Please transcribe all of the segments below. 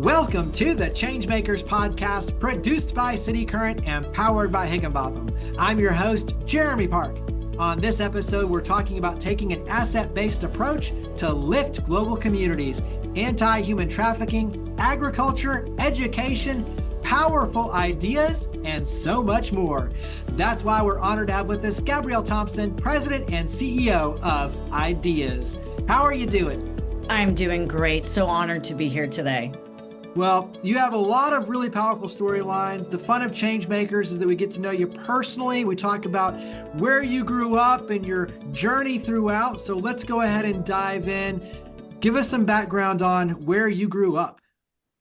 Welcome to the ChangeMakers podcast, produced by City Current and powered by Higginbotham. I'm your host, Jeremy Park. On this episode, we're talking about taking an asset-based approach to lift global communities, anti-human trafficking, agriculture, education, powerful ideas, and so much more. That's why we're honored to have with us Gabrielle Thompson, President and CEO of Ideas. How are you doing? I'm doing great. So honored to be here today. Well, you have a lot of really powerful storylines. The fun of ChangeMakers is that we get to know you personally. We talk about where you grew up and your journey throughout. So let's go ahead and dive in. Give us some background on where you grew up.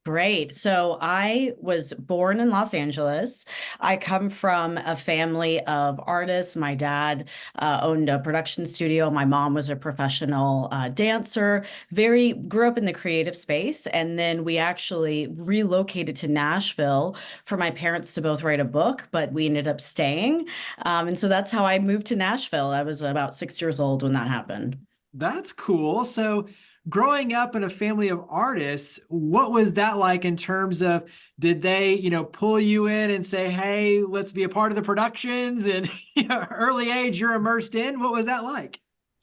Great. So I was born in Los Angeles. I come from a family of artists. My dad owned a production studio. My mom was a professional dancer, grew up in the creative space. And then we actually relocated to Nashville for my parents to both write a book, but we ended up staying. And so that's how I moved to Nashville. I was about 6 years old when that happened. That's cool. So growing up in a family of artists, what was that like in terms of, did they, pull you in and say, hey, let's be a part of the productions, and early age you're immersed in? What was that like?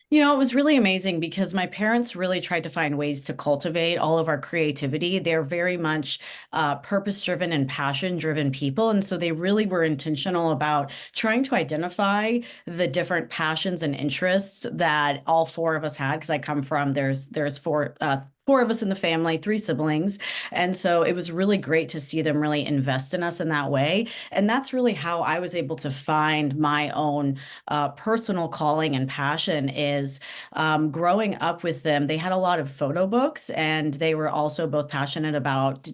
It was really amazing because my parents really tried to find ways to cultivate all of our creativity. They're very much purpose-driven and passion-driven people. And so they really were intentional about trying to identify the different passions and interests that all four of us had. Because I come from, there's four of us in the family, 3 siblings. And so it was really great to see them really invest in us in that way. And that's really how I was able to find my own personal calling and passion is growing up with them. They had a lot of photo books, and they were also both passionate about,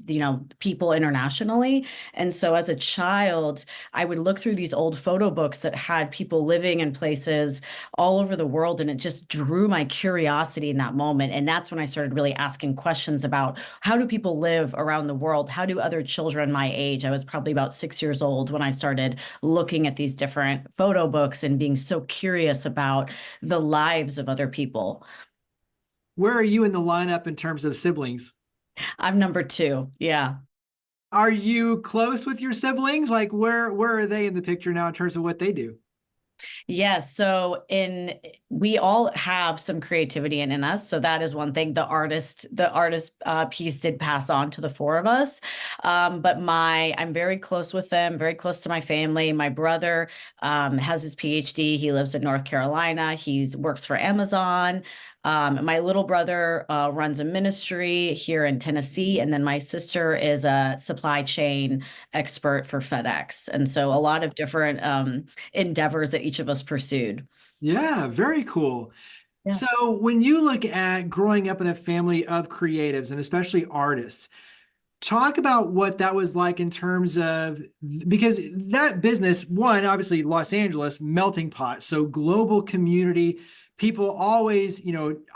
people internationally. And so as a child, I would look through these old photo books that had people living in places all over the world. And it just drew my curiosity in that moment. And that's when I started really asking questions about how do people live around the world? How do other children my age? I was probably about 6 years old when I started looking at these different photo books and being so curious about the lives of other people. Where are you in the lineup in terms of siblings? I'm number 2. Yeah. Are you close with your siblings? Like where are they in the picture now in terms of what they do? Yes. So we all have some creativity in us. So that is one thing. The artist piece did pass on to the 4 of us. But I'm very close with them, very close to my family. My brother has his PhD. He lives in North Carolina. He works for Amazon. My little brother runs a ministry here in Tennessee, and then my sister is a supply chain expert for FedEx. And so a lot of different endeavors that each of us pursued. Yeah, very cool. Yeah. So when you look at growing up in a family of creatives and especially artists, talk about what that was like in terms of, because that business, one, obviously Los Angeles, melting pot, so global community, people always,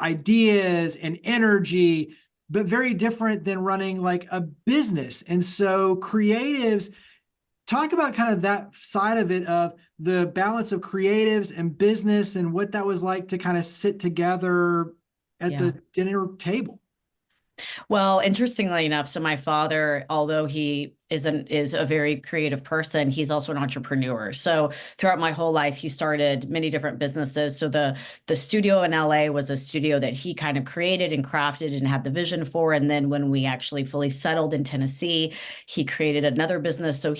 ideas and energy, but very different than running like a business. And so creatives, talk about kind of that side of it, of the balance of creatives and business and what that was like to kind of sit together at the dinner table. Well, interestingly enough, so my father, although he is a very creative person, he's also an entrepreneur. So throughout my whole life, he started many different businesses. So the studio in LA was a studio that he kind of created and crafted and had the vision for. And then when we actually fully settled in Tennessee, he created another business. So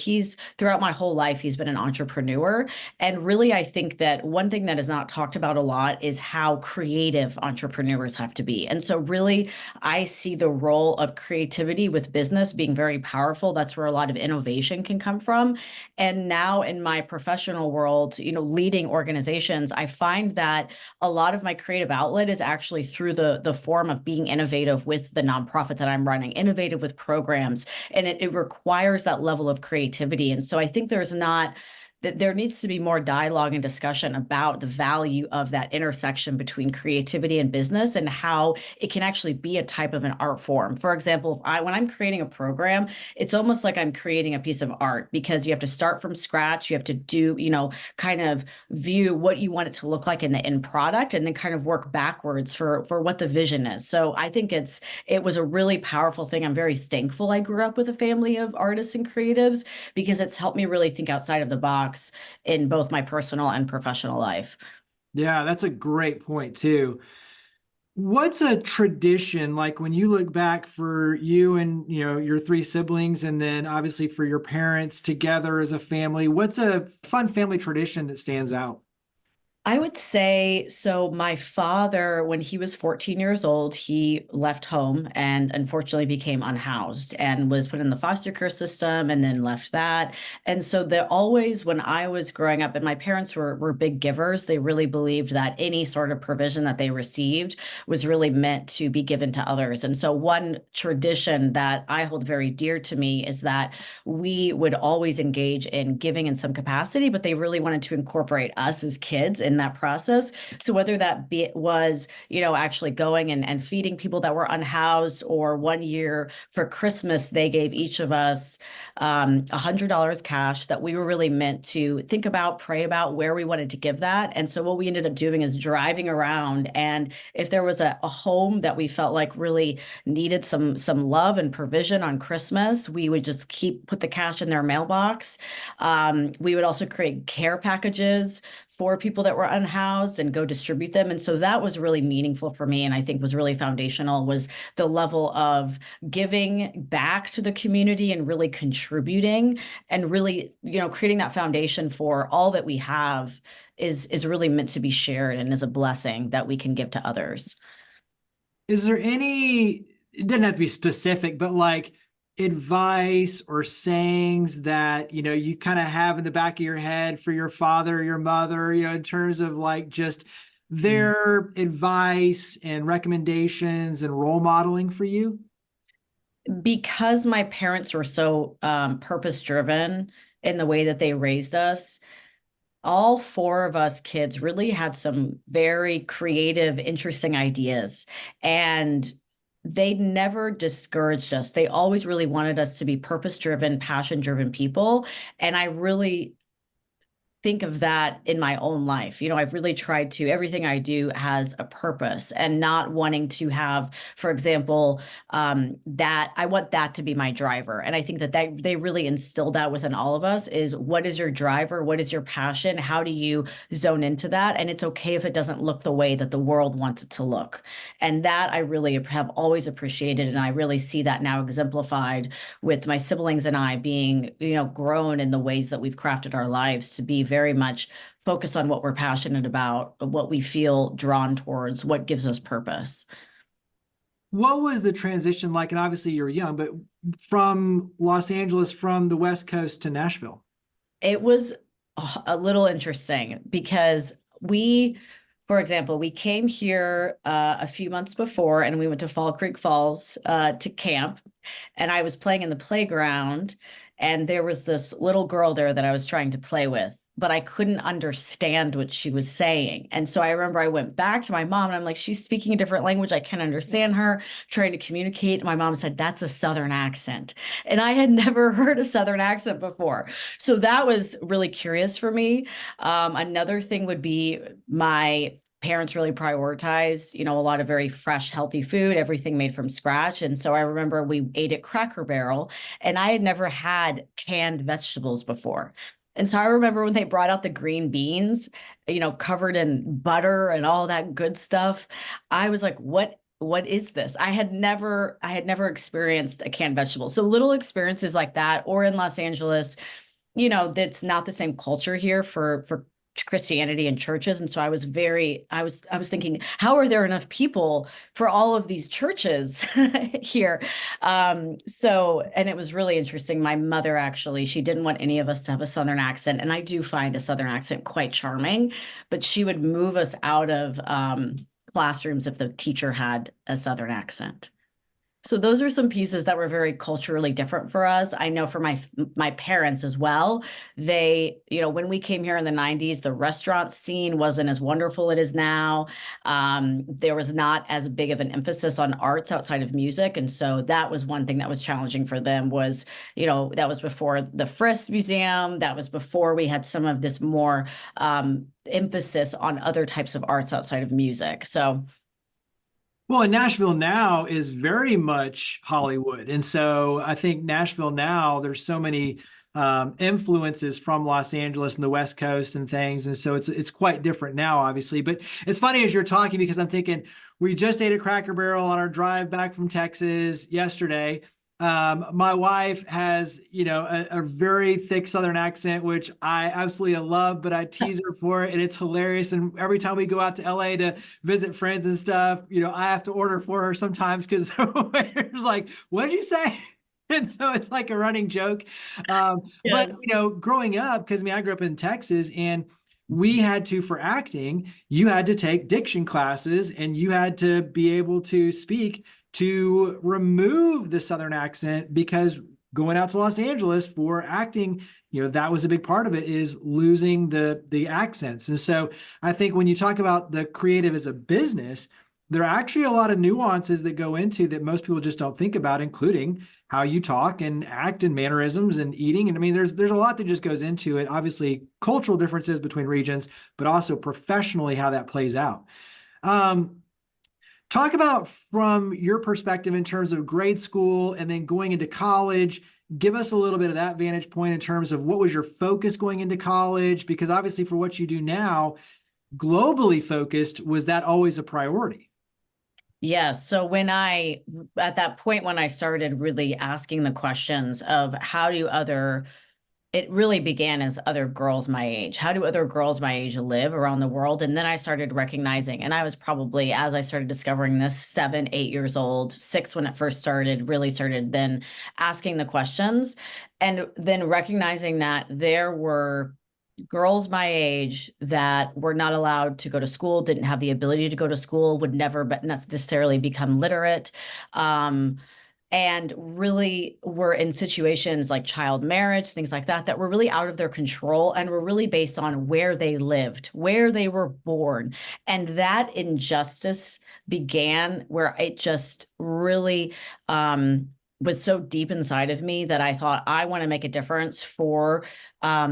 throughout my whole life, he's been an entrepreneur. And really, I think that one thing that is not talked about a lot is how creative entrepreneurs have to be. And so really, I see the role of creativity with business being very powerful. That's where a lot of innovation can come from. And now in my professional world, leading organizations, I find that a lot of my creative outlet is actually through the form of being innovative with the nonprofit that I'm running, innovative with programs. And it requires that level of creativity. And so I think there's there needs to be more dialogue and discussion about the value of that intersection between creativity and business and how it can actually be a type of an art form. For example, when I'm creating a program, it's almost like I'm creating a piece of art because you have to start from scratch. You have to do, kind of view what you want it to look like in the end product, and then kind of work backwards for what the vision is. So I think it was a really powerful thing. I'm very thankful I grew up with a family of artists and creatives because it's helped me really think outside of the box in both my personal and professional life. Yeah, that's a great point too. What's a tradition like when you look back for you and your three siblings, and then obviously for your parents together as a family? What's a fun family tradition that stands out? I would say so. My father, when he was 14 years old, he left home and unfortunately became unhoused and was put in the foster care system and then left that. And so there always, when I was growing up, and my parents were big givers, they really believed that any sort of provision that they received was really meant to be given to others. And so one tradition that I hold very dear to me is that we would always engage in giving in some capacity, but they really wanted to incorporate us as kids in that process. So whether that was, actually going and feeding people that were unhoused, or one year for Christmas, they gave each of us $100 cash that we were really meant to think about, pray about where we wanted to give that. And so what we ended up doing is driving around, and if there was a home that we felt like really needed some love and provision on Christmas, we would just put the cash in their mailbox. We would also create care packages for people that were unhoused and go distribute them. And so that was really meaningful for me, and I think was really foundational, was the level of giving back to the community and really contributing and really, creating that foundation for all that we have is really meant to be shared and is a blessing that we can give to others. Is there any, it doesn't have to be specific, but like advice or sayings that, you kind of have in the back of your head for your father, your mother, in terms of like just their advice and recommendations and role modeling for you? Because my parents were so purpose driven in the way that they raised us, all four of us kids really had some very creative, interesting ideas. And they never discouraged us. They always really wanted us to be purpose driven, passion driven people. And I really think of that in my own life. I've really tried to, everything I do has a purpose, and not wanting to have, for example, that I want that to be my driver. And I think that they really instilled that within all of us is, what is your driver? What is your passion? How do you zone into that? And it's okay if it doesn't look the way that the world wants it to look. And that I really have always appreciated. And I really see that now exemplified with my siblings and I being, grown in the ways that we've crafted our lives to be very much focused on what we're passionate about, what we feel drawn towards, what gives us purpose. What was the transition like? And obviously you're young, but from Los Angeles, from the West Coast to Nashville? It was a little interesting because for example, we came here a few months before, and we went to Fall Creek Falls to camp, and I was playing in the playground, and there was this little girl there that I was trying to play with, but I couldn't understand what she was saying. And so I remember I went back to my mom, and I'm like, she's speaking a different language. I can't understand her, trying to communicate. My mom said, that's a Southern accent. And I had never heard a Southern accent before. So that was really curious for me. Another thing would be my parents really prioritized, a lot of very fresh, healthy food, everything made from scratch. And so I remember we ate at Cracker Barrel, and I had never had canned vegetables before. And so I remember when they brought out the green beans, covered in butter and all that good stuff, I was like, what is this? I had never experienced a canned vegetable. So little experiences like that, or in Los Angeles, that's not the same culture here for Christianity and churches. And so I was thinking, how are there enough people for all of these churches here? And it was really interesting. My mother, actually, she didn't want any of us to have a Southern accent. And I do find a Southern accent quite charming, but she would move us out of classrooms if the teacher had a Southern accent. So those are some pieces that were very culturally different for us. I know for my parents as well. They, when we came here in the 90s, the restaurant scene wasn't as wonderful it is now. There was not as big of an emphasis on arts outside of music. And so that was one thing that was challenging for them was, that was before the Frisk Museum. That was before we had some of this more emphasis on other types of arts outside of music. So Well, and Nashville now is very much Hollywood. And so I think Nashville now, there's so many influences from Los Angeles and the West Coast and things. And so it's quite different now, obviously. But it's funny as you're talking because I'm thinking we just ate a Cracker Barrel on our drive back from Texas yesterday. My wife has, a very thick Southern accent, which I absolutely love, but I tease her for it and it's hilarious. And every time we go out to LA to visit friends and stuff, I have to order for her sometimes because it's like, what did you say? And so it's like a running joke. But, yes. Growing up, because I grew up in Texas and we had to, for acting, you had to take diction classes and you had to be able to speak to remove the Southern accent because going out to Los Angeles for acting, that was a big part of it is losing the accents. And so I think when you talk about the creative as a business, there are actually a lot of nuances that go into that most people just don't think about, including how you talk and act and mannerisms and eating. And there's a lot that just goes into it. Obviously, cultural differences between regions, but also professionally how that plays out. Talk about from your perspective in terms of grade school and then going into college. Give us a little bit of that vantage point in terms of what was your focus going into college? Because obviously for what you do now, globally focused, was that always a priority? Yes. So at that point, when I started really asking the questions of it really began as other girls my age. How do other girls my age live around the world? And then I started recognizing, and I was probably, as I started discovering this, 7, 8 years old, 6 when it first started, really started then asking the questions and then recognizing that there were girls my age that were not allowed to go to school, didn't have the ability to go to school, would never necessarily become literate. And really were in situations like child marriage, things like that, that were really out of their control and were really based on where they lived, where they were born. And that injustice began where it just really was so deep inside of me that I thought I want to make a difference for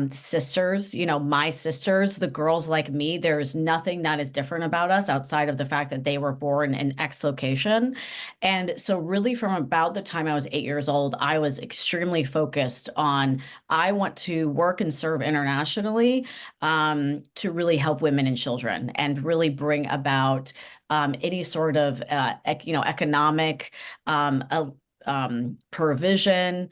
sisters, my sisters, the girls like me. There's nothing that is different about us outside of the fact that they were born in X location. And so really from about the time I was 8 years old, I was extremely focused on, I want to work and serve internationally to really help women and children and really bring about any sort of, economic provision,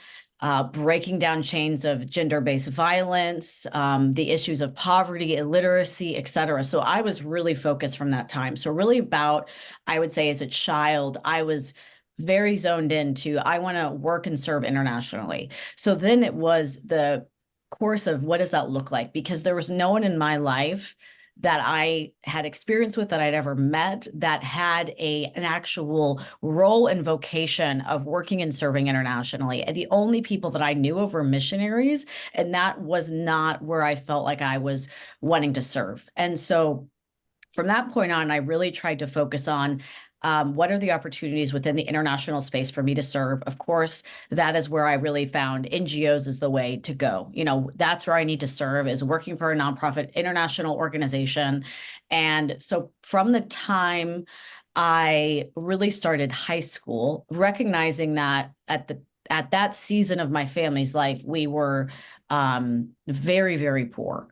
breaking down chains of gender-based violence, the issues of poverty, illiteracy, et cetera. So I was really focused from that time. So really I would say as a child, I was very zoned into, I want to work and serve internationally. So then it was the course of what does that look like? Because there was no one in my life that I had experience with, that I'd ever met, that had an actual role and vocation of working and serving internationally. And the only people that I knew of were missionaries, and that was not where I felt like I was wanting to serve. And so from that point on, I really tried to focus on what are the opportunities within the international space for me to serve? Of course, that is where I really found NGOs is the way to go. That's where I need to serve, is working for a nonprofit international organization. And so from the time I really started high school, recognizing that at that season of my family's life, we were very, very poor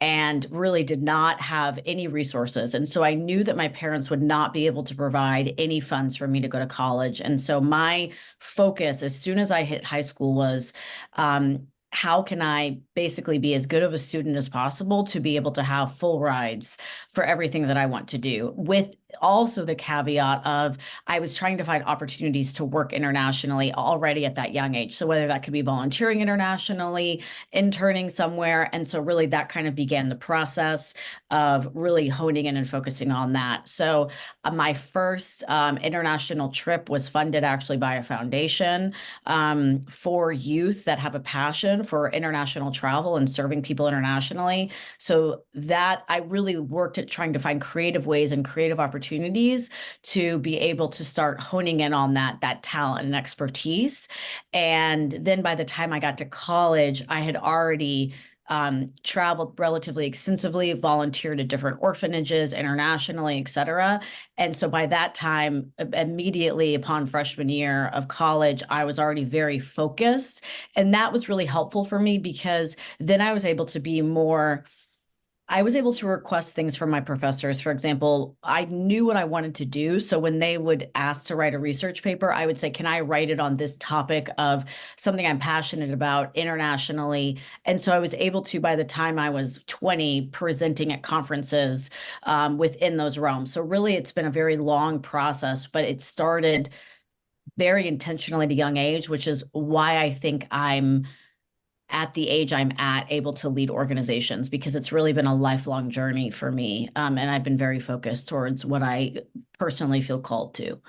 and really did not have any resources. And so I knew that my parents would not be able to provide any funds for me to go to college. And so my focus as soon as I hit high school was, how can I basically be as good of a student as possible to be able to have full rides for everything that I want to do, with also the caveat of I was trying to find opportunities to work internationally already at that young age. So whether that could be volunteering internationally, interning somewhere. And so really that kind of began the process of really honing in and focusing on that. So my first international trip was funded actually by a foundation for youth that have a passion for international travel and serving people internationally. So that I really worked at trying to find creative ways and creative opportunities to be able to start honing in on that talent and expertise. And then by the time I got to college, I had already traveled relatively extensively, volunteered at different orphanages internationally, et cetera. And so by that time, immediately upon freshman year of college, I was already very focused. And that was really helpful for me because then I was able to request things from my professors. For example, I knew what I wanted to do. So when they would ask to write a research paper, I would say, can I write it on this topic of something I'm passionate about internationally? And so I was able to, by the time I was 20, presenting at conferences within those realms. So really, it's been a very long process, but it started very intentionally at a young age, which is why I think I'm at the age I'm at, able to lead organizations because it's really been a lifelong journey for me. And I've been very focused towards what I personally feel called to.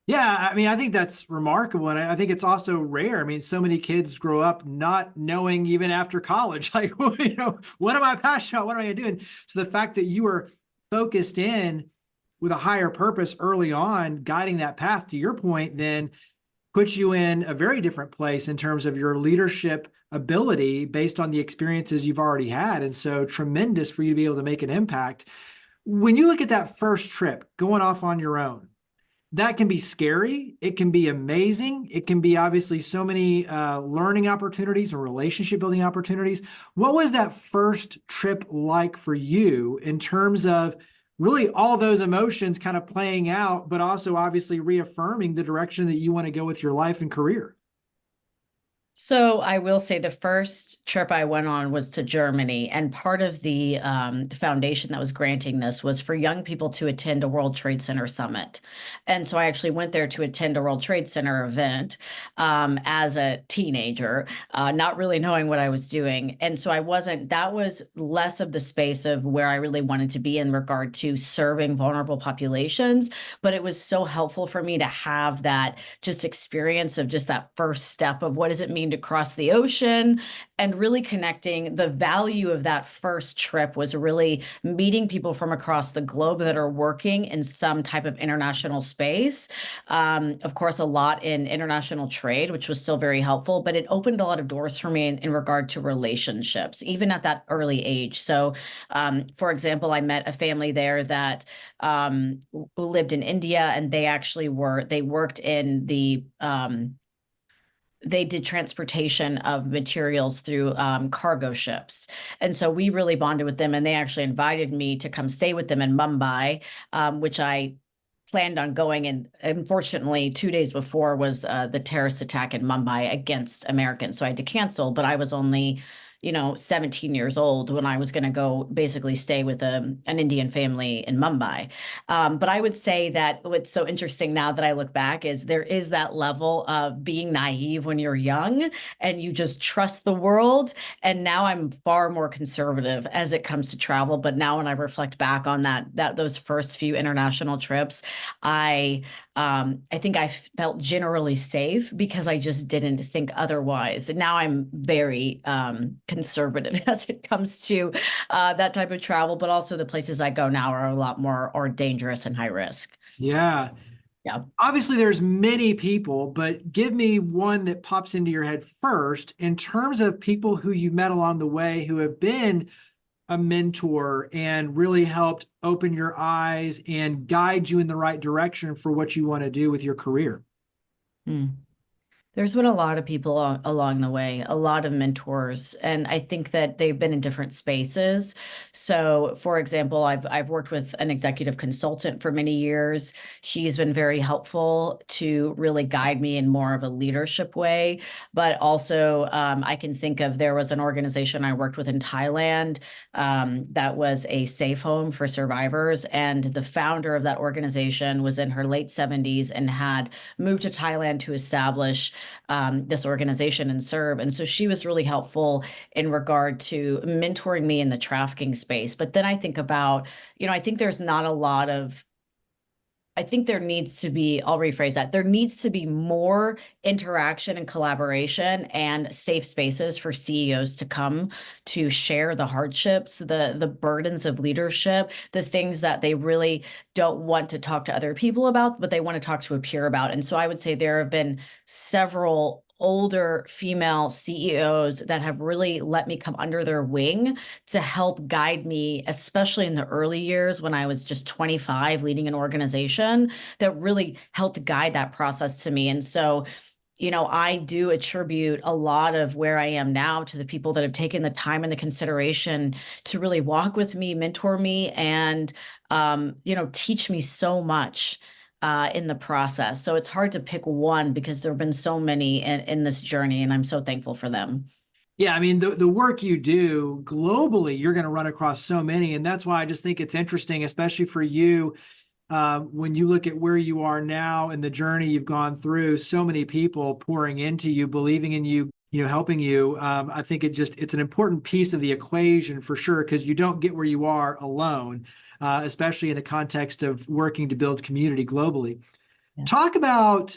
Yeah, I mean, I think that's remarkable. And I think it's also rare. I mean, so many kids grow up not knowing even after college, like, what am I passionate about? What am I going to do? And so the fact that you were focused in with a higher purpose early on, guiding that path to your point, then puts you in a very different place in terms of your leadership ability based on the experiences you've already had. And so tremendous for you to be able to make an impact. When you look at that first trip going off on your own, that can be scary. It can be amazing. It can be obviously so many learning opportunities and relationship building opportunities. What was that first trip like for you in terms of really all those emotions kind of playing out, but also obviously reaffirming the direction that you want to go with your life and career? So I will say the first trip I went on was to Germany, and part of the foundation that was granting this was for young people to attend a World Trade Center summit. And so I actually went there to attend a World Trade Center event as a teenager, not really knowing what I was doing. And so that was less of the space of where I really wanted to be in regard to serving vulnerable populations. But it was so helpful for me to have that just experience of just that first step of what does it mean to cross the ocean, and really connecting. The value of that first trip was really meeting people from across the globe that are working in some type of international space. Of course, a lot in international trade, which was still very helpful, but it opened a lot of doors for me in regard to relationships, even at that early age. So, for example, I met a family there that who lived in India, and they worked in they did transportation of materials through cargo ships. And so we really bonded with them, and they actually invited me to come stay with them in Mumbai, which I planned on going. And unfortunately, 2 days before was the terrorist attack in Mumbai against Americans. So I had to cancel, but I was only 17 years old when I was going to go basically stay with an Indian family in Mumbai. But I would say that what's so interesting now that I look back is there is that level of being naive when you're young and you just trust the world. And now I'm far more conservative as it comes to travel. But now when I reflect back on those first few international trips, I think I felt generally safe because I just didn't think otherwise. And now I'm very conservative as it comes to that type of travel, but also the places I go now are a lot more or dangerous and high risk. Yeah. Yeah. Obviously, there's many people, but give me one that pops into your head first in terms of people who you've met along the way who have been a mentor and really helped open your eyes and guide you in the right direction for what you want to do with your career. Hmm. There's been a lot of people along the way, a lot of mentors, and I think that they've been in different spaces. So, for example, I've worked with an executive consultant for many years. He's been very helpful to really guide me in more of a leadership way. But also, I can think of there was an organization I worked with in Thailand that was a safe home for survivors, and the founder of that organization was in her late 70s and had moved to Thailand to establish this organization and serve. And so she was really helpful in regard to mentoring me in the trafficking space. But then I think about, I think there's not a lot of I think there needs to be, I'll rephrase that, there needs to be more interaction and collaboration and safe spaces for CEOs to come to share the hardships, the burdens of leadership, the things that they really don't want to talk to other people about, but they want to talk to a peer about. And so I would say there have been several older female CEOs that have really let me come under their wing to help guide me, especially in the early years when I was just 25 leading an organization, that really helped guide that process to me. And so, I do attribute a lot of where I am now to the people that have taken the time and the consideration to really walk with me, mentor me, and, teach me so much in the process. So it's hard to pick one because there have been so many in this journey, and I'm so thankful for them. Yeah, I mean, the work you do globally, you're going to run across so many. And that's why I just think it's interesting, especially for you, when you look at where you are now and the journey you've gone through, so many people pouring into you, believing in you, helping you. I think it's an important piece of the equation for sure, because you don't get where you are alone, especially in the context of working to build community globally. Yeah. Talk about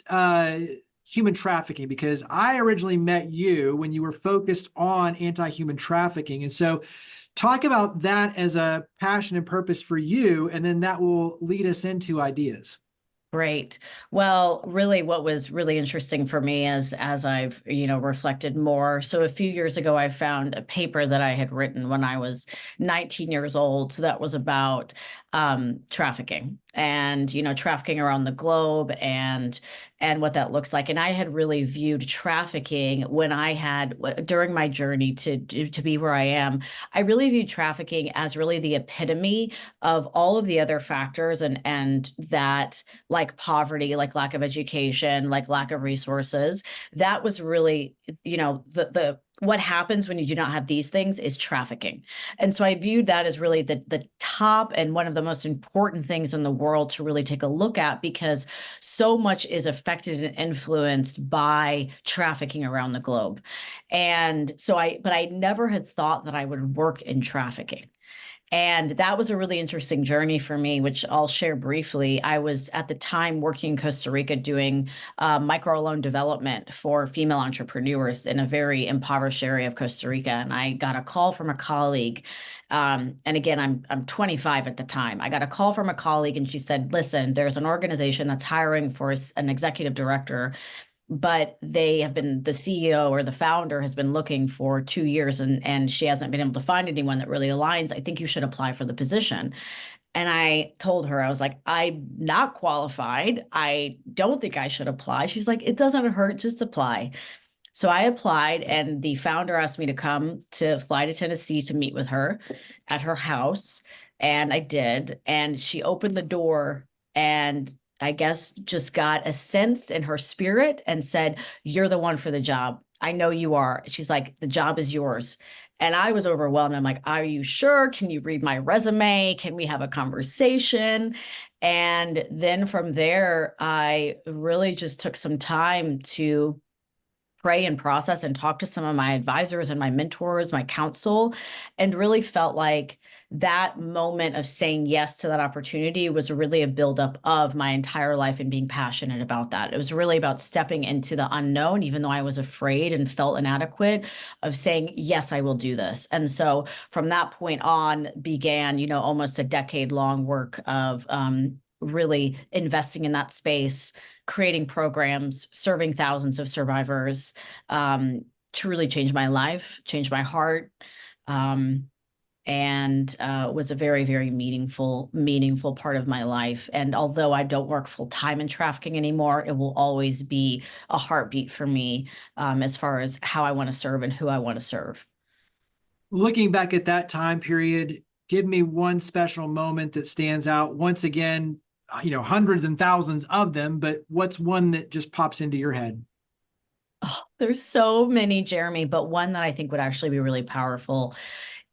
human trafficking, because I originally met you when you were focused on anti-human trafficking. And so talk about that as a passion and purpose for you, and then that will lead us into ideas. Great. Well, really what was really interesting for me as I've, reflected more. So a few years ago, I found a paper that I had written when I was 19 years old. So that was about trafficking and, trafficking around the globe and what that looks like. And I had really viewed trafficking when I had during my journey to be where I am. I really viewed trafficking as really the epitome of all of the other factors and that, like poverty, like lack of education, like lack of resources. That was really, the what happens when you do not have these things is trafficking. And so I viewed that as really the top and one of the most important things in the world to really take a look at, because so much is affected and influenced by trafficking around the globe. And so but I never had thought that I would work in trafficking. And that was a really interesting journey for me, which I'll share briefly. I was at the time working in Costa Rica doing microloan development for female entrepreneurs in a very impoverished area of Costa Rica. And I got a call from a colleague. And again, I'm 25 at the time. I got a call from a colleague and she said, listen, there's an organization that's hiring for an executive director, but the CEO or the founder has been looking for 2 years and she hasn't been able to find anyone that really aligns. I think you should apply for the position. And I told her, I was like, I'm not qualified. I don't think I should apply. She's like, it doesn't hurt, just apply. So I applied, and the founder asked me to fly to Tennessee to meet with her at her house. And I did. And she opened the door and I guess just got a sense in her spirit and said, you're the one for the job. I know you are. She's like, the job is yours. And I was overwhelmed. I'm like, are you sure? Can you read my resume? Can we have a conversation? And then from there, I really just took some time to pray and process and talk to some of my advisors and my mentors, my counsel, and really felt like that moment of saying yes to that opportunity was really a buildup of my entire life and being passionate about that. It was really about stepping into the unknown, even though I was afraid and felt inadequate, of saying, yes, I will do this. And so from that point on began, almost a decade-long work of really investing in that space, creating programs, serving thousands of survivors, truly changed my life, changed my heart. and was a very, very meaningful part of my life. And although I don't work full time in trafficking anymore, it will always be a heartbeat for me, as far as how I want to serve and who I want to serve. Looking back at that time period, give me one special moment that stands out. Once again, hundreds and thousands of them, but what's one that just pops into your head? Oh, there's so many, Jeremy, but one that I think would actually be really powerful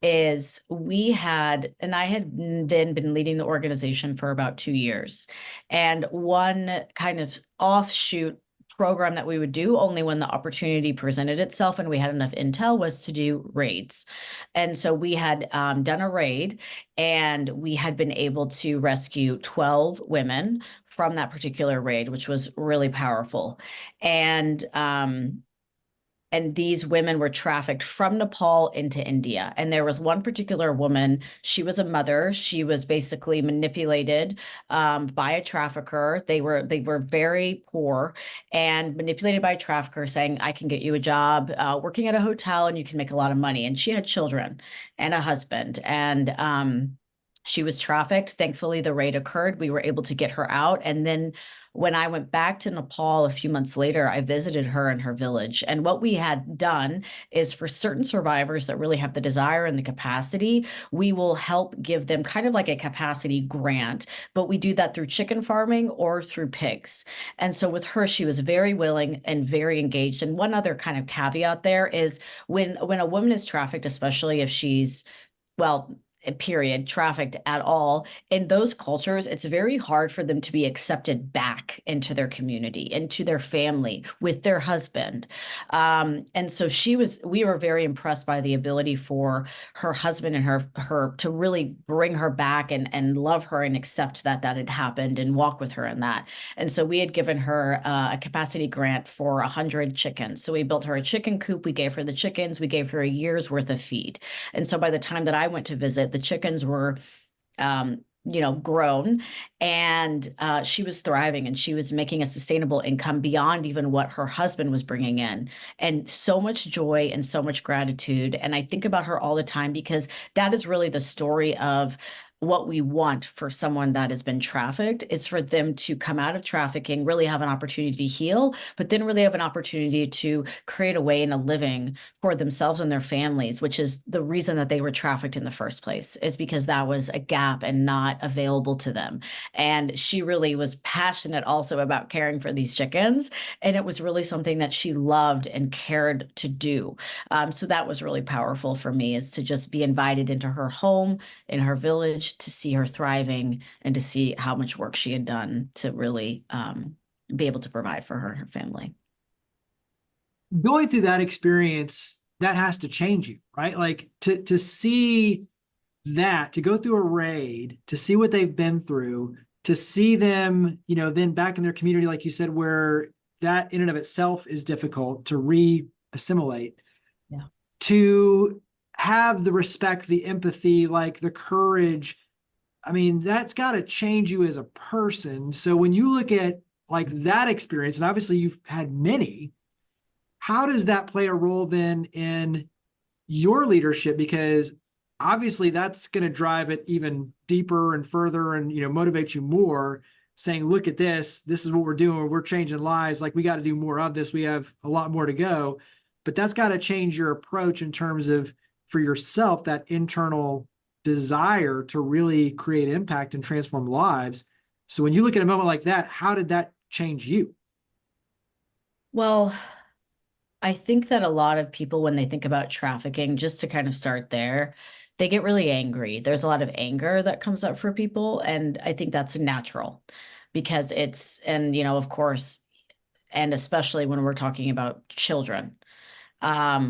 is and I had then been leading the organization for about 2 years. And one kind of offshoot program that we would do only when the opportunity presented itself and we had enough intel was to do raids. And so we had done a raid, and we had been able to rescue 12 women from that particular raid, which was really powerful. And these women were trafficked from Nepal into India. And there was one particular woman, she was a mother. She was basically manipulated by a trafficker. They were very poor and manipulated by a trafficker, saying, I can get you a job working at a hotel and you can make a lot of money. And she had children and a husband. And she was trafficked. Thankfully, the raid occurred. We were able to get her out. And then when I went back to Nepal a few months later, I visited her in her village. And what we had done is, for certain survivors that really have the desire and the capacity, we will help give them kind of like a capacity grant. But we do that through chicken farming or through pigs. And so with her, she was very willing and very engaged. And one other kind of caveat there is, when a woman is trafficked, especially if she's, well, period, trafficked at all, in those cultures, it's very hard for them to be accepted back into their community, into their family, with their husband. And so we were very impressed by the ability for her husband and her to really bring her back and love her and accept that had happened and walk with her in that. And so we had given her a capacity grant for 100 chickens. So we built her a chicken coop. We gave her the chickens. We gave her a year's worth of feed. And so by the time that I went to visit, the chickens were, grown, and she was thriving, and she was making a sustainable income beyond even what her husband was bringing in. And so much joy and so much gratitude. And I think about her all the time, because that is really the story of what we want for someone that has been trafficked, is for them to come out of trafficking, really have an opportunity to heal, but then really have an opportunity to create a way and a living for themselves and their families, which is the reason that they were trafficked in the first place, is because that was a gap and not available to them. And she really was passionate also about caring for these chickens. And it was really something that she loved and cared to do. So that was really powerful for me, is to just be invited into her home in her village, to see her thriving and to see how much work she had done to really be able to provide for her and her family. Going through that experience, that has to change you, right? Like to see that, to go through a raid, to see what they've been through, to see them, then back in their community, like you said, where that in and of itself is difficult to re-assimilate. Yeah. To have the respect, the empathy, like the courage. I mean, that's got to change you as a person. So when you look at like that experience, and obviously you've had many, how does that play a role then in your leadership? Because obviously that's going to drive it even deeper and further and, motivate you more, saying, look at this is what we're doing. We're changing lives. Like, we got to do more of this. We have a lot more to go, but that's got to change your approach in terms of, for yourself, that internal desire to really create impact and transform lives. So when you look at a moment like that, how did that change you? Well, I think that a lot of people, when they think about trafficking, just to kind of start there, they get really angry. There's a lot of anger that comes up for people. And I think that's natural, because of course, and especially when we're talking about children,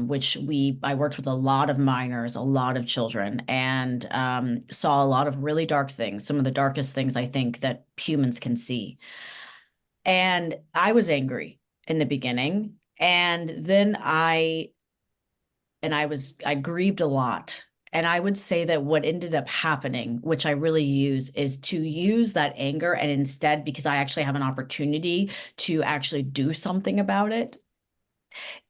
which I worked with a lot of minors, a lot of children, and saw a lot of really dark things, some of the darkest things I think that humans can see. And I was angry in the beginning. And then I grieved a lot. And I would say that what ended up happening, which I really use, is to use that anger, and instead, because I actually have an opportunity to actually do something about it,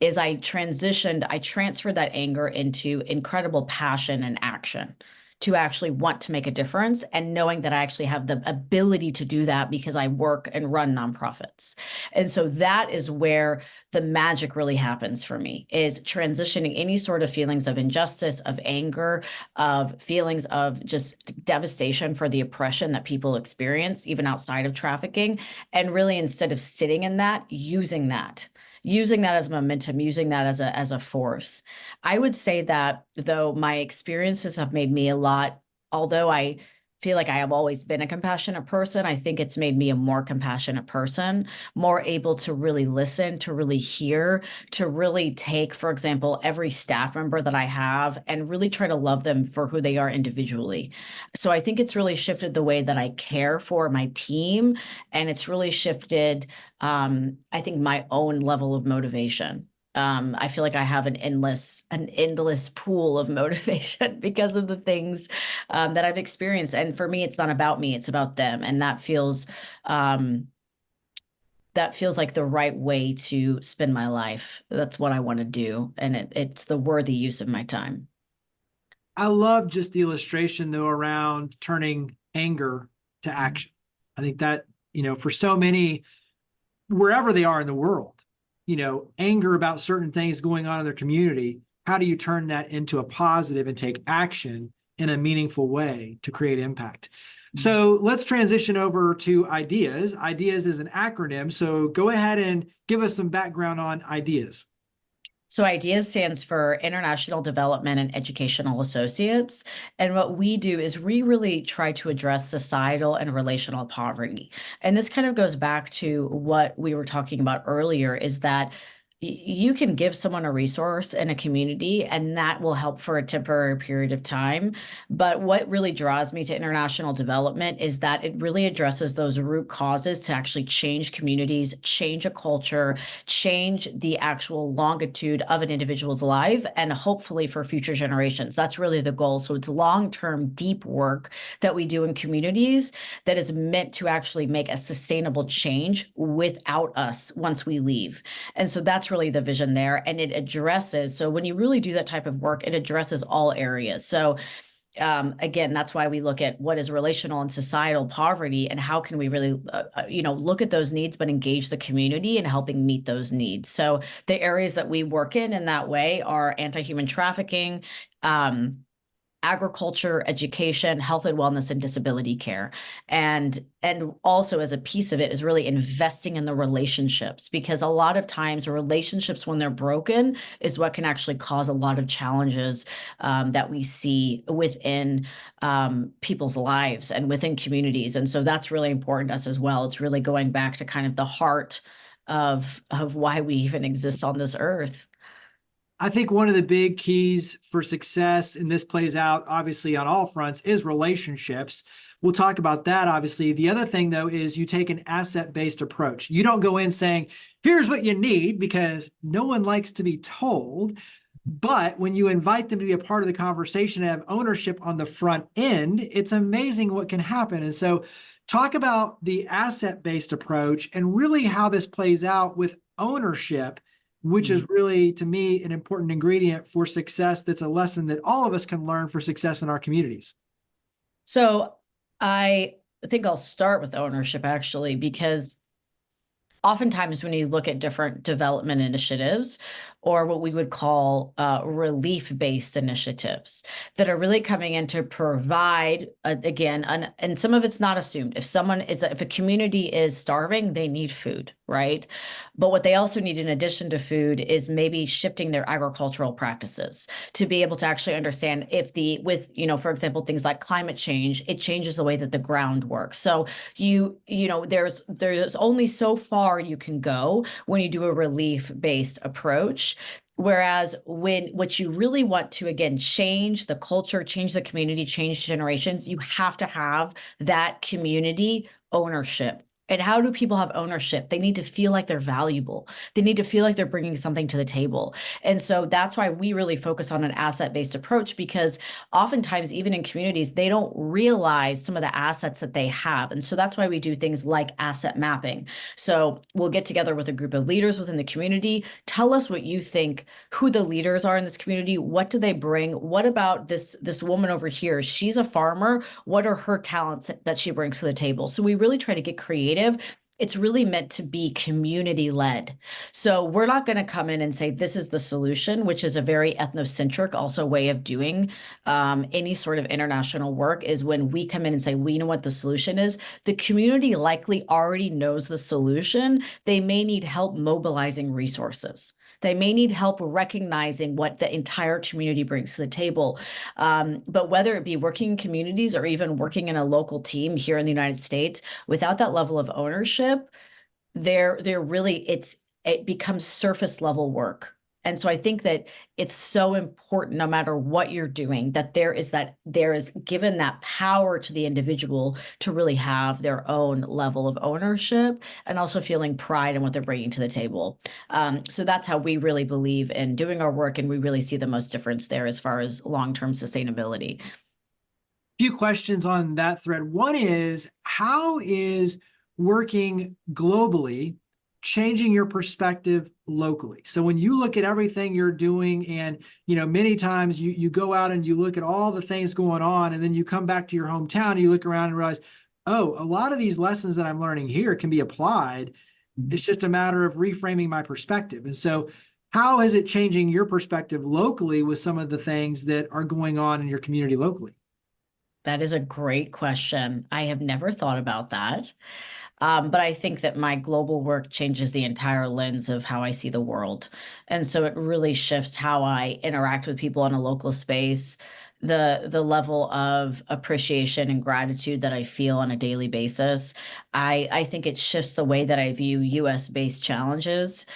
is I transferred that anger into incredible passion and action to actually want to make a difference, and knowing that I actually have the ability to do that because I work and run nonprofits. And so that is where the magic really happens for me, is transitioning any sort of feelings of injustice, of anger, of feelings of just devastation for the oppression that people experience, even outside of trafficking. And really, instead of sitting in that, using that as momentum, using that as a force. I would say that though my experiences have made me a lot, although I feel like I have always been a compassionate person, I think it's made me a more compassionate person, more able to really listen, to really hear, to really take, for example, every staff member that I have and really try to love them for who they are individually. So I think it's really shifted the way that I care for my team, and it's really shifted, I think, my own level of motivation. I feel like I have an endless pool of motivation because of the things that I've experienced. And for me, it's not about me, it's about them. And um, that feels like the right way to spend my life. That's what I want to do. And it's the worthy use of my time. I love just the illustration though around turning anger to action. I think that, for so many, wherever they are in the world, anger about certain things going on in their community, how do you turn that into a positive and take action in a meaningful way to create impact? So let's transition over to ideas. Ideas is an acronym. So go ahead and give us some background on ideas. So IDEAS stands for International Development and Educational Associates. And what we do is we really try to address societal and relational poverty. And this kind of goes back to what we were talking about earlier, is that you can give someone a resource in a community and that will help for a temporary period of time. But what really draws me to international development is that it really addresses those root causes to actually change communities, change a culture, change the actual longitude of an individual's life, and hopefully for future generations. That's really the goal. So it's long-term, deep work that we do in communities that is meant to actually make a sustainable change without us once we leave. And so that's really the vision there. And it addresses, so when you really do that type of work, it addresses all areas. So again, that's why we look at what is relational and societal poverty and how can we really, look at those needs, but engage the community in helping meet those needs. So the areas that we work in that way are anti-human trafficking, agriculture, education, health and wellness, and disability care. And also as a piece of it is really investing in the relationships, because a lot of times relationships, when they're broken, is what can actually cause a lot of challenges that we see within people's lives and within communities. And so that's really important to us as well. It's really going back to kind of the heart of why we even exist on this earth. I think one of the big keys for success, and this plays out obviously on all fronts, is relationships. We'll talk about that, obviously. The other thing, though, is you take an asset-based approach. You don't go in saying, here's what you need, because no one likes to be told. But when you invite them to be a part of the conversation and have ownership on the front end, it's amazing what can happen. And so talk about the asset-based approach and really how this plays out with ownership, which is really, to me, an important ingredient for success. That's a lesson that all of us can learn for success in our communities. So I think I'll start with ownership, actually, because oftentimes when you look at different development initiatives, or what we would call relief-based initiatives that are really coming in to provide, again, and some of it's not assumed. If a community is starving, they need food, right? But what they also need in addition to food is maybe shifting their agricultural practices to be able to actually understand for example, things like climate change, it changes the way that the ground works. So there's only so far you can go when you do a relief-based approach. Whereas what you really want to, again, change the culture, change the community, change generations, you have to have that community ownership. And how do people have ownership? They need to feel like they're valuable. They need to feel like they're bringing something to the table. And so that's why we really focus on an asset-based approach, because oftentimes, even in communities, they don't realize some of the assets that they have. And so that's why we do things like asset mapping. So we'll get together with a group of leaders within the community. Tell us what you think, who the leaders are in this community. What do they bring? What about this woman over here? She's a farmer. What are her talents that she brings to the table? So we really try to get creative. It's really meant to be community led. So we're not going to come in and say this is the solution, which is a very ethnocentric also way of doing any sort of international work, is when we come in and say we know what the solution is. The community likely already knows the solution. They may need help mobilizing resources. They may need help recognizing what the entire community brings to the table. But whether it be working in communities or even working in a local team here in the United States, without that level of ownership, they're really, it becomes surface level work. And so I think that it's so important, no matter what you're doing, that there is given that power to the individual to really have their own level of ownership and also feeling pride in what they're bringing to the table. So that's how we really believe in doing our work, and we really see the most difference there as far as long-term sustainability. Few questions on that thread. One is, how is working globally changing your perspective locally? So when you look at everything you're doing, and many times you go out and you look at all the things going on, and then you come back to your hometown and you look around and realize, oh, a lot of these lessons that I'm learning here can be applied. It's just a matter of reframing my perspective. And so how is it changing your perspective locally with some of the things that are going on in your community locally? That is a great question. I have never thought about that. But I think that my global work changes the entire lens of how I see the world. And so it really shifts how I interact with people in a local space, the level of appreciation and gratitude that I feel on a daily basis. I think it shifts the way that I view US-based challenges,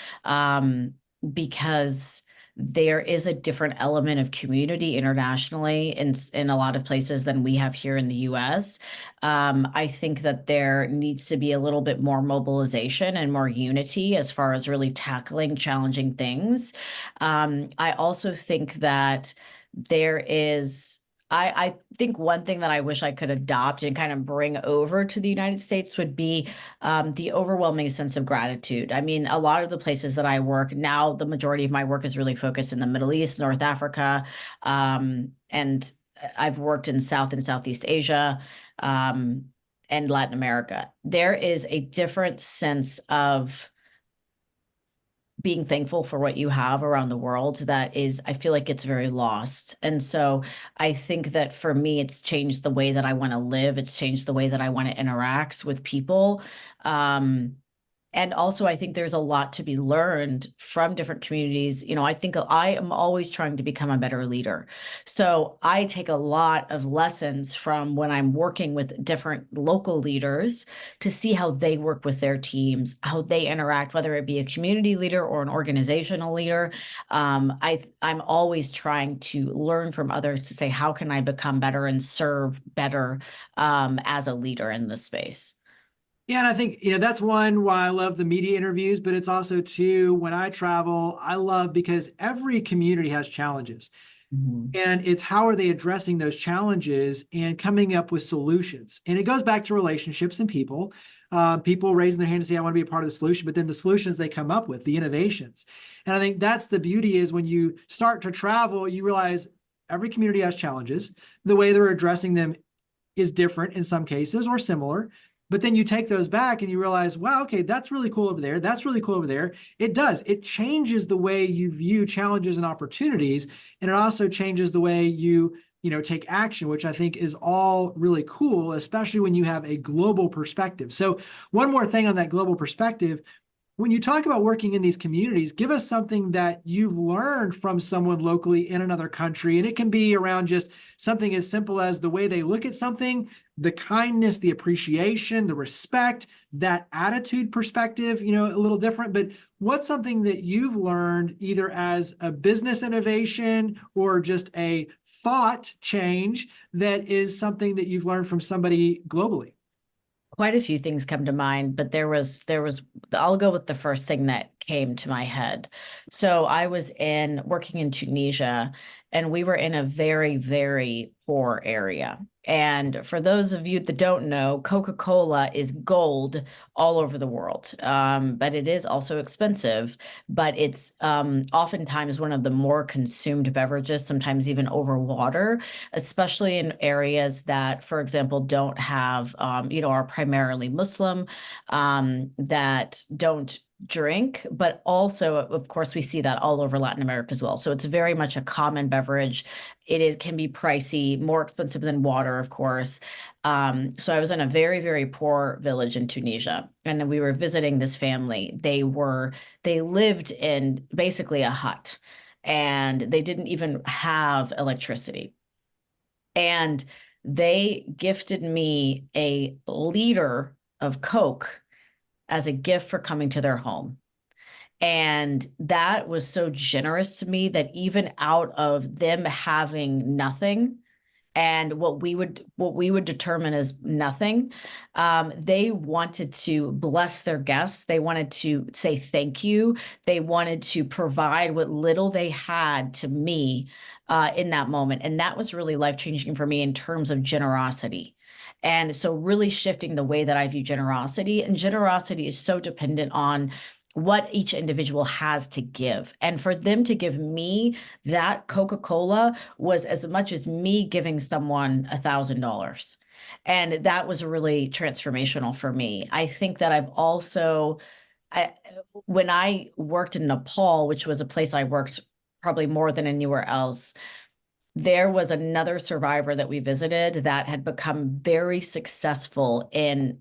because there is a different element of community internationally in a lot of places than we have here in the US. I think that there needs to be a little bit more mobilization and more unity as far as really tackling challenging things. I also think that there is I think one thing that I wish I could adopt and kind of bring over to the United States would be the overwhelming sense of gratitude. I mean, a lot of the places that I work now, the majority of my work is really focused in the Middle East, North Africa, and I've worked in South and Southeast Asia, and Latin America. There is a different sense of being thankful for what you have around the world that is, I feel like it's very lost. And so I think that for me, it's changed the way that I want to live. It's changed the way that I want to interact with people. And also, I think there's a lot to be learned from different communities. I think I am always trying to become a better leader. So I take a lot of lessons from when I'm working with different local leaders to see how they work with their teams, how they interact, whether it be a community leader or an organizational leader. I'm always trying to learn from others to say, how can I become better and serve better as a leader in this space? Yeah, and I think, that's one why I love the media interviews, but it's also too, when I travel, I love, because every community has challenges. Mhm. And it's how are they addressing those challenges and coming up with solutions. And it goes back to relationships and people. People raising their hand and say, I want to be a part of the solution, but then the solutions they come up with, the innovations. And I think that's the beauty, is when you start to travel, you realize every community has challenges. The way they're addressing them is different in some cases, or similar. But then you take those back and you realize, wow, okay, that's really cool over there. That's really cool over there. It does. It changes the way you view challenges and opportunities. And it also changes the way you take action, which I think is all really cool, especially when you have a global perspective. So one more thing on that global perspective. When you talk about working in these communities, give us something that you've learned from someone locally in another country. And it can be around just something as simple as the way they look at something, the kindness, the appreciation, the respect, that attitude perspective, a little different. But what's something that you've learned either as a business innovation or just a thought change that is something that you've learned from somebody globally? quite a few things come to mind, but there was I'll go with the first thing that came to my head. So I was in working in Tunisia, and we were in a very, very poor area. And for those of you that don't know, Coca-Cola is gold all over the world. But it is also expensive, but it's oftentimes one of the more consumed beverages, sometimes even over water, especially in areas that, for example, don't have, are primarily Muslim, that don't drink, but also, of course, we see that all over Latin America as well. So it's very much a common beverage. Can be pricey, more expensive than water, of course. So I was in a very, very poor village in Tunisia, and then we were visiting this family. They lived in basically a hut, and they didn't even have electricity. And they gifted me a liter of Coke as a gift for coming to their home. And that was so generous to me that even out of them having nothing, and what we would determine as nothing, they wanted to bless their guests. They wanted to say thank you. They wanted to provide what little they had to me in that moment, and that was really life-changing for me in terms of generosity. And so really shifting the way that I view generosity, and generosity is so dependent on what each individual has to give. And for them to give me that Coca-Cola was as much as me giving someone $1,000. And that was really transformational for me. I think that I've also, I, when I worked in Nepal, which was a place I worked probably more than anywhere else, there was another survivor that we visited that had become very successful in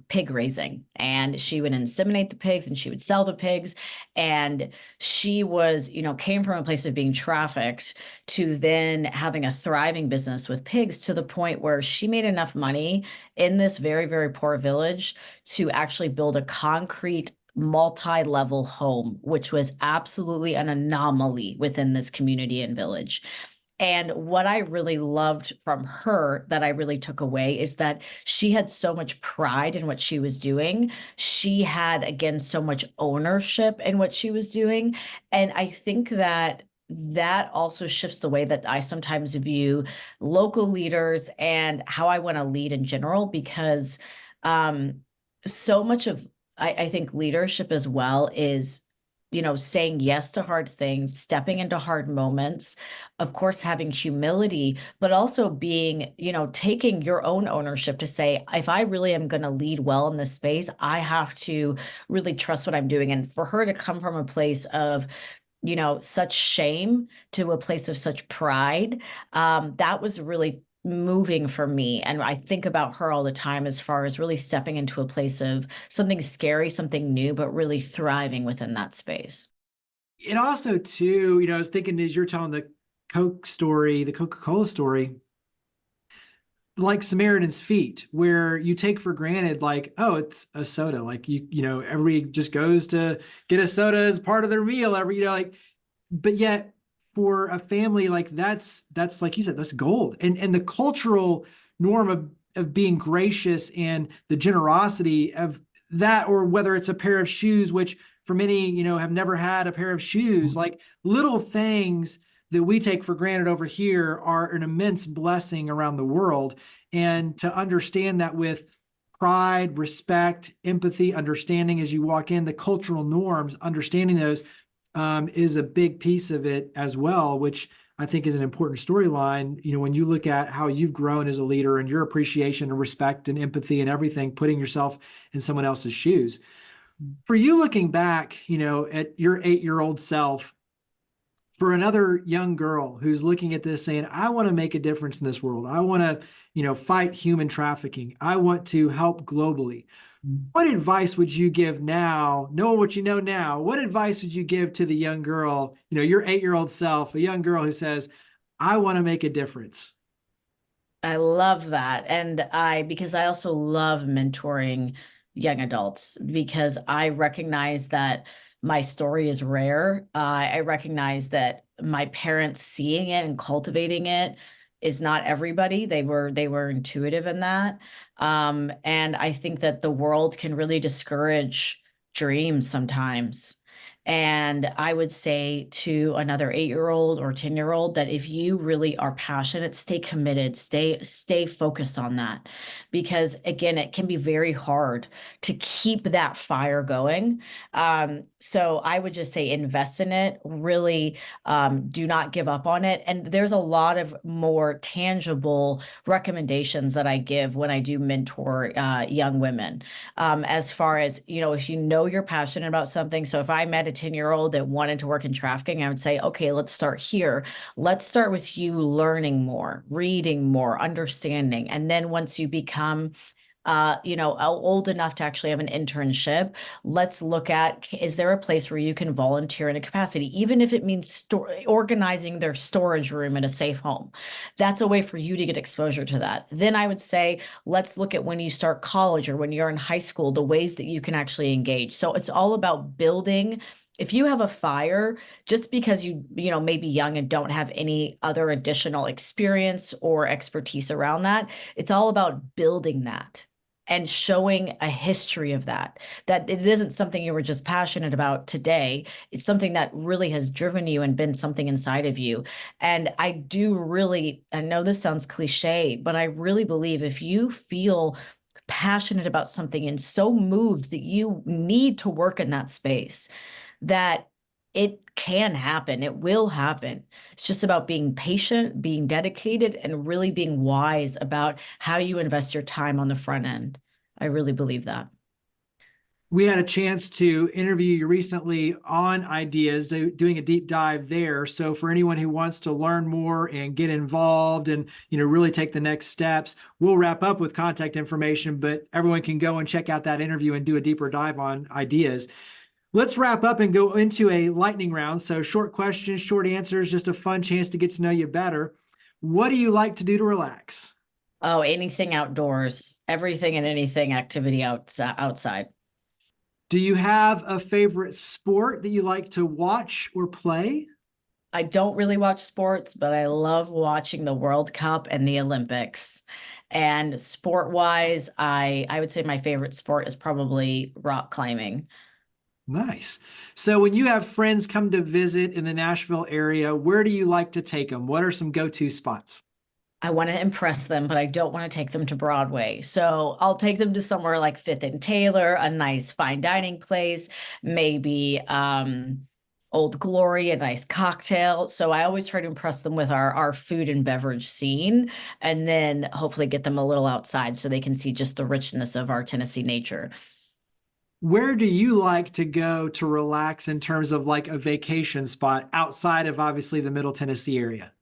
pig raising, and she would inseminate the pigs and she would sell the pigs. And she was, came from a place of being trafficked to then having a thriving business with pigs, to the point where she made enough money in this very, very poor village to actually build a concrete multi-level home, which was absolutely an anomaly within this community and village. And what I really loved from her, that I really took away, is that she had so much pride in what she was doing. She had, again, so much ownership in what she was doing. And I think that that also shifts the way that I sometimes view local leaders and how I want to lead in general, because um, so much of, I think, leadership as well is, saying yes to hard things, stepping into hard moments, of course, having humility, but also being, taking your own ownership to say, if I really am going to lead well in this space, I have to really trust what I'm doing. And for her to come from a place of, such shame to a place of such pride, that was really moving for me. And I think about her all the time as far as really stepping into a place of something scary, something new, but really thriving within that space. It also too, I was thinking as you're telling the Coke story, the Coca-Cola story, like Samaritan's Feet, where you take for granted, like, oh, it's a soda. Like everybody just goes to get a soda as part of their meal but yet for a family, like that's like you said, that's gold. And the cultural norm of being gracious and the generosity of that, or whether it's a pair of shoes, which for many, have never had a pair of shoes, like little things that we take for granted over here are an immense blessing around the world. And to understand that with pride, respect, empathy, understanding as you walk in, the cultural norms, understanding those is a big piece of it as well, which I think is an important storyline. When you look at how you've grown as a leader and your appreciation and respect and empathy and everything, putting yourself in someone else's shoes. For you looking back, at your 8-year-old self, for another young girl who's looking at this saying, I want to make a difference in this world. I want to, fight human trafficking. I want to help globally. What advice would you give now, knowing what you know now? What advice would you give to the young girl, your 8-year-old self, a young girl who says, I want to make a difference? I love that. And because I also love mentoring young adults, because I recognize that my story is rare. I recognize that my parents seeing it and cultivating it is not everybody. They were intuitive in that. And I think that the world can really discourage dreams sometimes. And I would say to another 8-year-old or 10-year-old that if you really are passionate, stay committed, stay focused on that. Because again, it can be very hard to keep that fire going. So I would just say invest in it, really do not give up on it. And there's a lot of more tangible recommendations that I give when I do mentor young women. As far as, if you know you're passionate about something. So if I met a 10-year-old that wanted to work in trafficking, I would say, okay, let's start here. Let's start with you learning more, reading more, understanding. And then once you become old enough to actually have an internship, let's look at, is there a place where you can volunteer in a capacity, even if it means organizing their storage room in a safe home? That's a way for you to get exposure to that. Then I would say, let's look at when you start college or when you're in high school, the ways that you can actually engage. So it's all about building. If you have a fire, just because you may be young and don't have any other additional experience or expertise around that, it's all about building that and showing a history of that it isn't something you were just passionate about today. It's something that really has driven you and been something inside of you. And I know this sounds cliche, but I really believe if you feel passionate about something and so moved that you need to work in that space, that it can happen. It will happen. It's just about being patient, being dedicated, and really being wise about how you invest your time on the front end. I really believe that. We had a chance to interview you recently on ideas, doing a deep dive there. So for anyone who wants to learn more and get involved and, really take the next steps, we'll wrap up with contact information, but everyone can go and check out that interview and do a deeper dive on ideas. Let's wrap up and go into a lightning round. So short questions, short answers, just a fun chance to get to know you better. What do you like to do to relax? Oh, anything outdoors, everything and anything activity outside. Do you have a favorite sport that you like to watch or play? I don't really watch sports, but I love watching the World Cup and the Olympics. And sport-wise, I would say my favorite sport is probably rock climbing. Nice. So when you have friends come to visit in the Nashville area, where do you like to take them? What are some go-to spots? I want to impress them, but I don't want to take them to Broadway. So I'll take them to somewhere like Fifth and Taylor, a nice fine dining place, maybe Old Glory, a nice cocktail. So I always try to impress them with our food and beverage scene, and then hopefully get them a little outside so they can see just the richness of our Tennessee nature. Where do you like to go to relax in terms of like a vacation spot outside of obviously the Middle Tennessee area?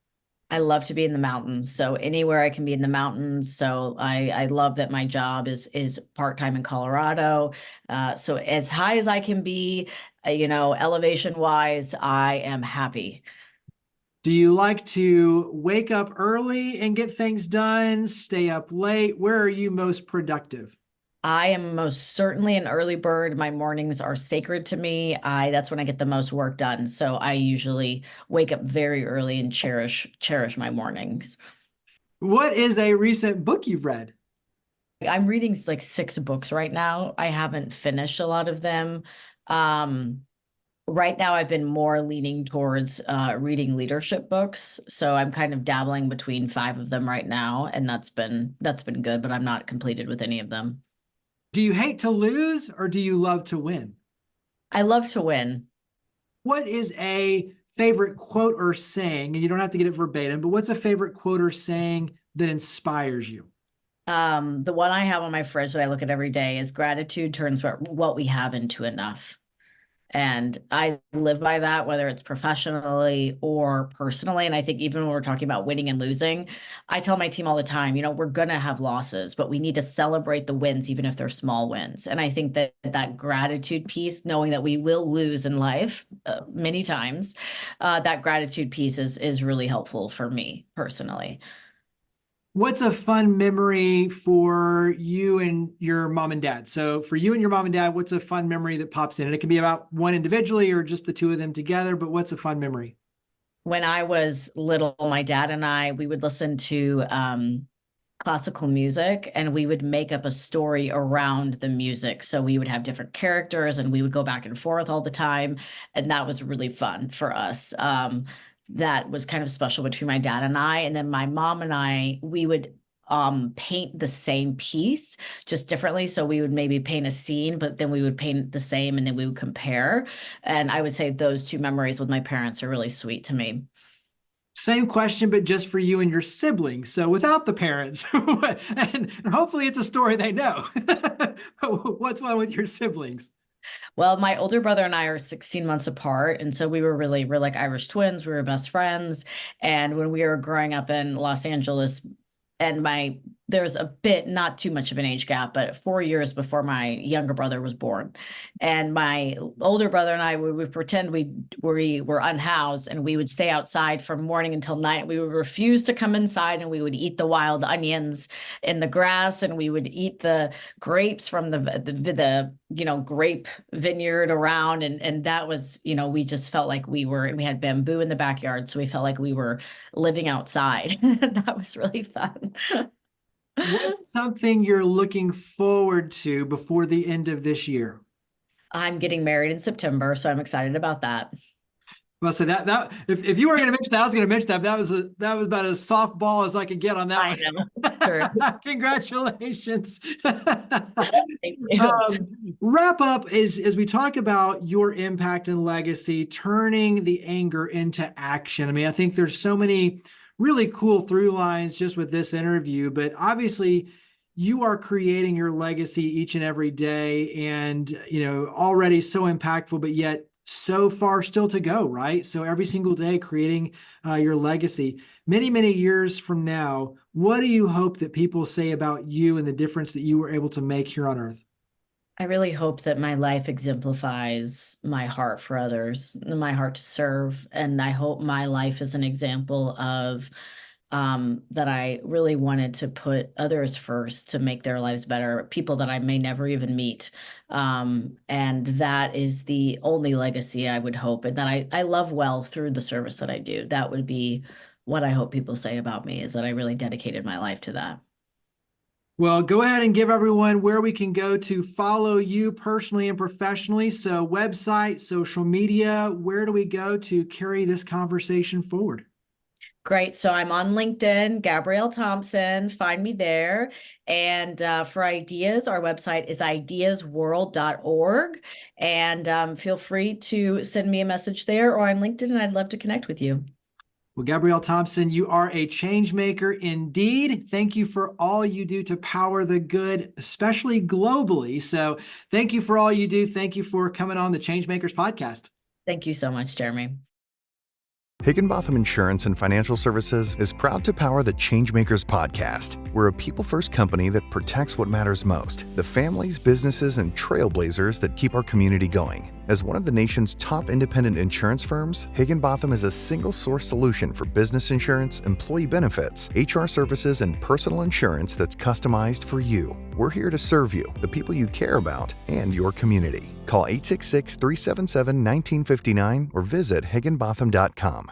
I love to be in the mountains. So anywhere I can be in the mountains. So I love that my job is part-time in Colorado. So as high as I can be, elevation wise, I am happy. Do you like to wake up early and get things done, stay up late? Where are you most productive? I am most certainly an early bird. My mornings are sacred to me. That's when I get the most work done. So I usually wake up very early and cherish my mornings. What is a recent book you've read? I'm reading like 6 books right now. I haven't finished a lot of them. Um, right now I've been more leaning towards reading leadership books. So I'm kind of dabbling between 5 of them right now, and that's been good, but I'm not completed with any of them. Do you hate to lose or do you love to win? I love to win. What is a favorite quote or saying? And you don't have to get it verbatim, but what's a favorite quote or saying that inspires you? The one I have on my fridge that I look at every day is gratitude turns what we have into enough. And I live by that, whether it's professionally or personally. And I think even when we're talking about winning and losing, I tell my team all the time, we're going to have losses, but we need to celebrate the wins, even if they're small wins. And I think that gratitude piece, knowing that we will lose in life many times, that gratitude piece is really helpful for me personally. What's a fun memory for you and your mom and dad? So for you and your mom and dad, what's a fun memory that pops in? And it can be about one individually or just the two of them together, but what's a fun memory? when I was little, my dad and I, we would listen to classical music and we would make up a story around the music. So we would have different characters and we would go back and forth all the time. And that was really fun for us. That was kind of special between my dad and I. And then my mom and I, we would paint the same piece just differently. So we would maybe paint a scene, but then we would paint the same and then we would compare. And I would say those two memories with my parents are really sweet to me. Same question, but just for you and your siblings. So without the parents, and hopefully it's a story they know. What's one with your siblings? Well, my older brother and I are 16 months apart. And so we're like Irish twins. We were best friends. And when we were growing up in Los Angeles, and there's a bit, not too much of an age gap, but 4 years before my younger brother was born. And my older brother and I would pretend we were unhoused and we would stay outside from morning until night. We would refuse to come inside and we would eat the wild onions in the grass and we would eat the grapes from the grape vineyard around. And that was, we just felt like and we had bamboo in the backyard. So we felt like we were living outside. That was really fun. What's something you're looking forward to before the end of this year? I'm getting married in September, so I'm excited about that. Well, so that if you were going to mention that, I was going to mention that. That was about as softball as I could get on that I know. Sure. Congratulations. Thank you. Wrap up is as we talk about your impact and legacy, turning the anger into action. I mean, I think there's so many really cool through lines just with this interview, but obviously you are creating your legacy each and every day and, already so impactful, but yet so far still to go, right? So every single day creating your legacy. Many, many years from now, what do you hope that people say about you and the difference that you were able to make here on Earth? I really hope that my life exemplifies my heart for others, my heart to serve. And I hope my life is an example of that I really wanted to put others first to make their lives better, people that I may never even meet. And that is the only legacy I would hope. And that I love well through the service that I do. That would be what I hope people say about me, is that I really dedicated my life to that. Well, go ahead and give everyone where we can go to follow you personally and professionally. So website, social media, where do we go to carry this conversation forward? Great. So I'm on LinkedIn, Gabrielle Thompson. Find me there. And for ideas, our website is ideasworld.org. And feel free to send me a message there or on LinkedIn, and I'd love to connect with you. Well, Gabrielle Thompson, you are a change maker indeed. Thank you for all you do to power the good, especially globally. So thank you for all you do. Thank you for coming on the ChangeMakers podcast. Thank you so much, Jeremy. Higginbotham Insurance and Financial Services is proud to power the ChangeMakers podcast. We're a people-first company that protects what matters most, the families, businesses, and trailblazers that keep our community going. As one of the nation's top independent insurance firms, Higginbotham is a single-source solution for business insurance, employee benefits, HR services, and personal insurance that's customized for you. We're here to serve you, the people you care about, and your community. Call 866-377-1959 or visit higginbotham.com.